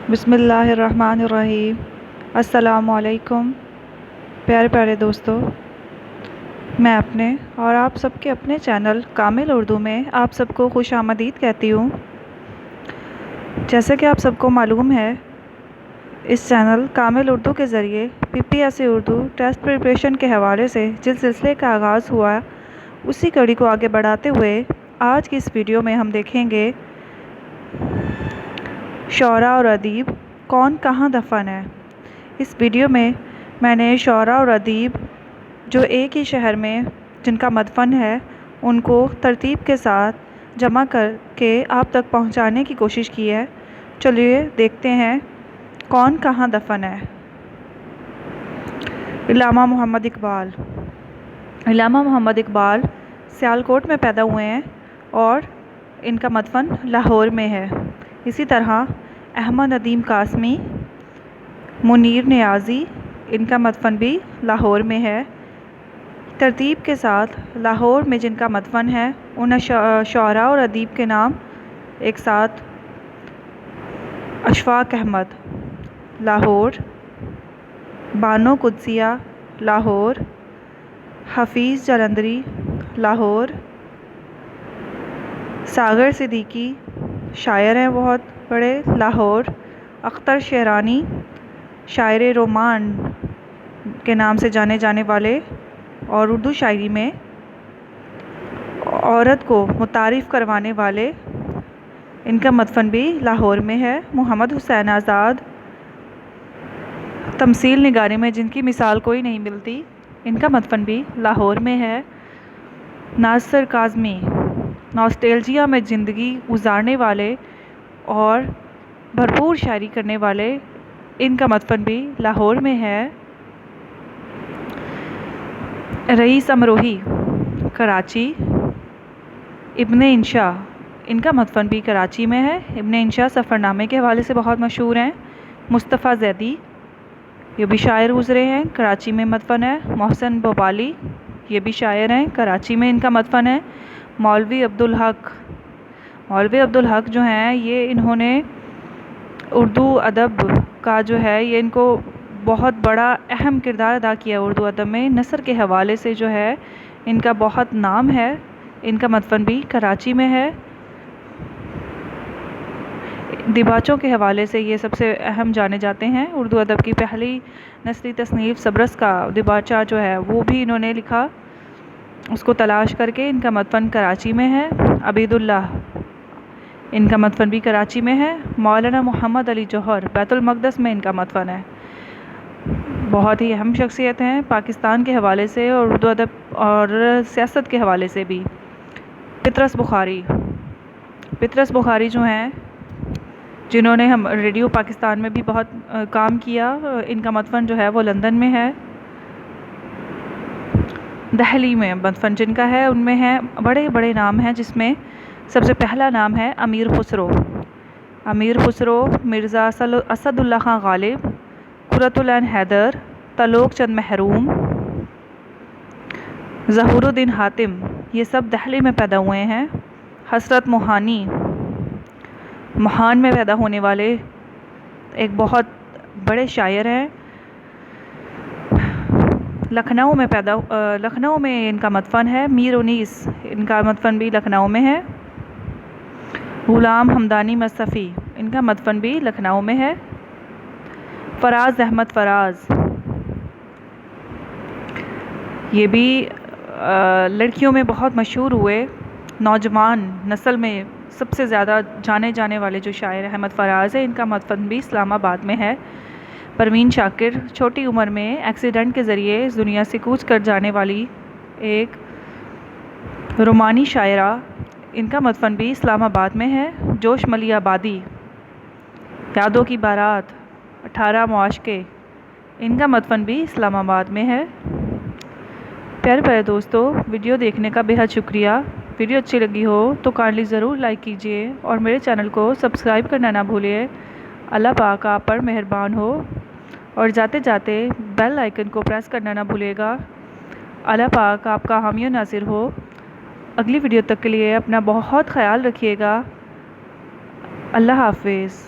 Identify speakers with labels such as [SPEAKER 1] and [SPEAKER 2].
[SPEAKER 1] بسم اللہ الرحمن الرحیم۔ السلام علیکم پیارے پیارے دوستو، میں اپنے اور آپ سب کے اپنے چینل کامل اردو میں آپ سب کو خوش آمدید کہتی ہوں۔ جیسے کہ آپ سب کو معلوم ہے، اس چینل کامل اردو کے ذریعے PPSC اردو ٹیسٹ پریپریشن کے حوالے سے جس سلسلے کا آغاز ہوا، اسی کڑی کو آگے بڑھاتے ہوئے آج کی اس ویڈیو میں ہم دیکھیں گے شعراء اور ادیب کون کہاں دفن ہے۔ اس ویڈیو میں میں نے شعراء اور ادیب جو ایک ہی شہر میں جن کا مدفن ہے ان کو ترتیب کے ساتھ جمع کر کے آپ تک پہنچانے کی کوشش کی ہے۔ چلیے دیکھتے ہیں کون کہاں دفن ہے۔ علامہ محمد اقبال۔ علامہ محمد اقبال سیالکوٹ میں پیدا ہوئے ہیں اور ان کا مدفن لاہور میں ہے۔ اسی طرح احمد ندیم قاسمی، منیر نیازی، ان کا مدفن بھی لاہور میں ہے۔ ترتیب کے ساتھ لاہور میں جن کا مدفن ہے ان شعراء اور ادیب کے نام ایک ساتھ: اشفاق احمد لاہور، بانو قدسیہ لاہور، حفیظ جلندری لاہور، ساغر صدیقی شاعر ہیں بہت بڑے لاہور، اختر شیرانی شاعر رومان کے نام سے جانے جانے والے اور اردو شاعری میں عورت کو متعارف کروانے والے، ان کا مدفن بھی لاہور میں ہے۔ محمد حسین آزاد تمثیل نگاری میں جن کی مثال کوئی نہیں ملتی، ان کا مدفن بھی لاہور میں ہے۔ ناصر کاظمی نوسٹیلجیا میں زندگی گزارنے والے اور بھرپور شاعری کرنے والے، ان کا مدفن بھی لاہور میں ہے۔ رئیس امروہی کراچی، ابن انشا ان کا مدفن بھی کراچی میں ہے۔ ابن انشا سفر نامے کے حوالے سے بہت مشہور ہیں۔ مصطفیٰ زیدی یہ بھی شاعر گزرے ہیں، کراچی میں مدفن ہے۔ محسن بھوپالی یہ بھی شاعر ہیں، کراچی میں ان کا مدفن ہے۔ مولوی عبدالحق، مولوی عبدالحق جو ہیں یہ انہوں نے اردو ادب کا جو ہے یہ ان کو بہت بڑا اہم کردار ادا کیا اردو ادب میں۔ نثر کے حوالے سے جو ہے ان کا بہت نام ہے، ان کا مدفن بھی کراچی میں ہے۔ دیباچوں کے حوالے سے یہ سب سے اہم جانے جاتے ہیں۔ اردو ادب کی پہلی نثری تصنیف سبرس کا دیباچہ جو ہے وہ بھی انہوں نے لکھا، اس کو تلاش کر کے۔ ان کا مدفن کراچی میں ہے۔ عبید اللہ ان کا مدفن بھی کراچی میں ہے۔ مولانا محمد علی جوہر بیت المقدس میں ان کا مدفن ہے۔ بہت ہی اہم شخصیت ہیں پاکستان کے حوالے سے اور اردو ادب اور سیاست کے حوالے سے بھی۔ پطرس بخاری، پطرس بخاری جو ہیں جنہوں نے ہم ریڈیو پاکستان میں بھی بہت کام کیا، ان کا مدفن جو ہے وہ لندن میں ہے۔ دہلی میں مدفن جن کا ہے ان میں ہے بڑے بڑے نام ہیں، جس میں سب سے پہلا نام ہے امیر خسرو۔ امیر خسرو، مرزا اسد اللہ خان غالب، قرۃ العین حیدر، تلوک چند محروم، ظہور الدین حاتم، یہ سب دہلی میں پیدا ہوئے ہیں۔ حسرت موہانی مہان میں پیدا ہونے والے ایک بہت بڑے شاعر ہیں۔ لکھنؤ میں ان کا مدفن ہے۔ میر انیس ان کا مدفن بھی لکھنؤ میں ہے۔ غلام حمدانی مصطفی ان کا مدفن بھی لکھنؤ میں ہے۔ فراز احمد فراز یہ بھی لڑکیوں میں بہت مشہور ہوئے، نوجوان نسل میں سب سے زیادہ جانے جانے والے جو شاعر احمد فراز ہیں، ان کا مدفن بھی اسلام آباد میں ہے۔ پروین شاکر چھوٹی عمر میں ایکسیڈنٹ کے ذریعے اس دنیا سے کوچ کر جانے والی ایک رومانی شاعرہ، ان کا مدفن بھی اسلام آباد میں ہے۔ جوش ملی آبادی، یادوں کی بارات، 18 معاشقے، ان کا مدفن بھی اسلام آباد میں ہے۔ پیارے پیارے دوستو، ویڈیو دیکھنے کا بے حد شکریہ۔ ویڈیو اچھی لگی ہو تو کائنڈلی ضرور لائک کیجیے اور میرے چینل کو سبسکرائب کرنا نہ بھولیے۔ اللہ پاک آپ پر مہربان ہو، اور جاتے جاتے بیل آئیکن کو پریس کرنا نہ بھولیے گا۔ اللہ پاک آپ کا حامی و ناصر ہو۔ اگلی ویڈیو تک کے لیے اپنا بہت خیال رکھیے گا۔ اللہ حافظ۔